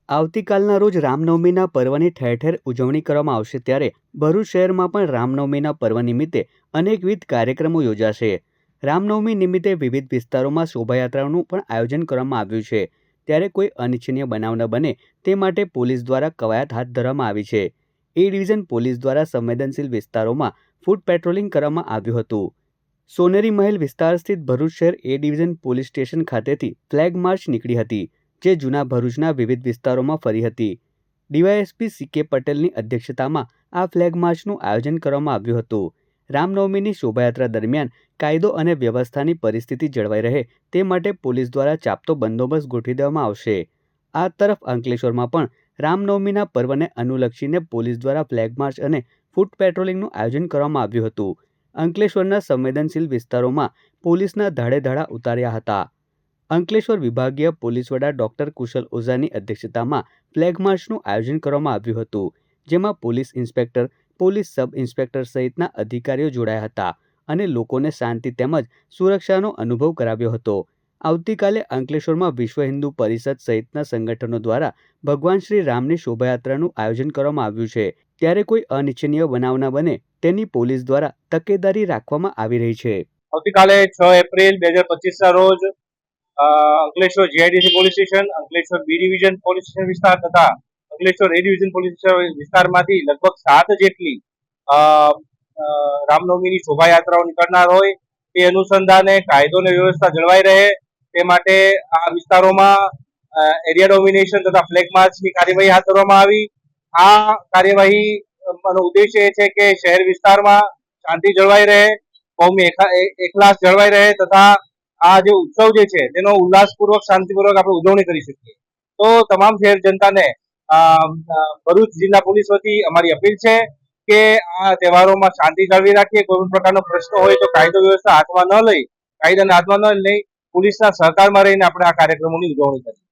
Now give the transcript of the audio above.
આવતીકાલના રોજ રામનવમીના પર્વની ઠેર ઠેર ઉજવણી કરવામાં આવશે ત્યારે ભરૂચ શહેરમાં પણ રામનવમીના પર્વ નિમિત્તે અનેકવિધ કાર્યક્રમો યોજાશે। રામનવમી નિમિત્તે વિવિધ વિસ્તારોમાં શોભાયાત્રાનું પણ આયોજન કરવામાં આવ્યું છે। ત્યારે કોઈ અનિચ્છનીય બનાવ ન બને તે માટે પોલીસ દ્વારા કવાયત હાથ ધરવામાં આવી છે। એ ડિવિઝન પોલીસ દ્વારા સંવેદનશીલ વિસ્તારોમાં ફૂટ પેટ્રોલિંગ કરવામાં આવ્યું હતું। સોનેરી મહેલ વિસ્તાર સ્થિત ભરૂચ શહેર એ ડિવિઝન પોલીસ સ્ટેશન ખાતેથી ફ્લેગ માર્ચ નીકળી હતી, જે જૂના ભરૂચના વિવિધ વિસ્તારોમાં ફરી હતી। ડીવાયએસપી સી.કે. પટેલની અધ્યક્ષતામાં આ ફ્લેગ માર્ચનું આયોજન કરવામાં આવ્યું હતું। રામનવમીની શોભાયાત્રા દરમિયાન કાયદો અને વ્યવસ્થાની પરિસ્થિતિ જળવાઈ રહે તે માટે પોલીસ દ્વારા ચાપતો બંદોબસ્ત ગોઠવી દેવામાં આવશે। આ તરફ અંકલેશ્વરમાં પણ રામનવમીના પર્વને અનુલક્ષીને પોલીસ દ્વારા ફ્લેગ માર્ચ અને ફૂટ પેટ્રોલિંગનું આયોજન કરવામાં આવ્યું હતું। અંકલેશ્વરના સંવેદનશીલ વિસ્તારોમાં પોલીસના ધાડેધાડા ઉતાર્યા હતા। અંકલેશ્વર વિભાગીય પોલીસ વડા ડોક્ટર કુશલ ઓઝાની અધ્યક્ષતામાં ફ્લેગ માર્ચનું આયોજન કરવામાં આવ્યું હતું, જેમાં police inspector, police sub inspector સહિતના અધિકારીઓ જોડાયા હતા અને લોકોને શાંતિ તેમજ સુરક્ષાનો અનુભવ કરાવ્યો હતો। આવતીકાલે અંકલેશ્વરમાં વિશ્વ હિન્દુ પરિષદ સહિતના સંગઠનો દ્વારા ભગવાન શ્રી રામની શોભાયાત્રાનું આયોજન કરવામાં આવ્યું છે। ત્યારે કોઈ અનિચ્છનીય બનાવ ન બને તેની પોલીસ દ્વારા તકેદારી રાખવામાં આવી રહી છે। આવતીકાલે 6 એપ્રિલ 2025ના રોજ Ankleshwar GIDC police station, Ankleshwar B division police station વિસ્તાર તથા અંકલેશ્વર એ ડિવિઝન પોલીસ વિસ્તારમાંથી લગભગ 7 જેટલી રામનવમીની શોભાયાત્રાઓ નીકળનાર હોય તે અનુસંધાને કાયદો અને વ્યવસ્થા જળવાઈ રહે તે માટે આ વિસ્તારોમાં એરિયા ડોમિનેશન તથા ફ્લેગ માર્ચની કાર્યવાહી હાથ ધરવામાં આવી। આ કાર્યવાહીનો ઉદ્દેશ્ય એ છે કે શહેર વિસ્તારમાં શાંતિ જળવાઈ રહે, કોમી એકલાસ જળવાઈ રહે તથા આ જે ઉત્સવ જે છે તેનો ઉલ્લાસપૂર્વક, શાંતિપૂર્વક આપણે ઉજવણી કરી શકીએ। તો તમામ શહેર જનતાને ભરૂચ જિલ્લા પોલીસ વતી અમારી અપીલ છે કે આ તહેવારોમાં શાંતિ જાળવી રાખીએ। કોઈ પણ પ્રકારનો પ્રશ્ન હોય તો કાયદો વ્યવસ્થા હાથમાં ન લઈ, કાયદાને હાથમાં ન લઈ પોલીસના સહકારમાં રહીને આપણે આ કાર્યક્રમોની ઉજવણી કરીએ।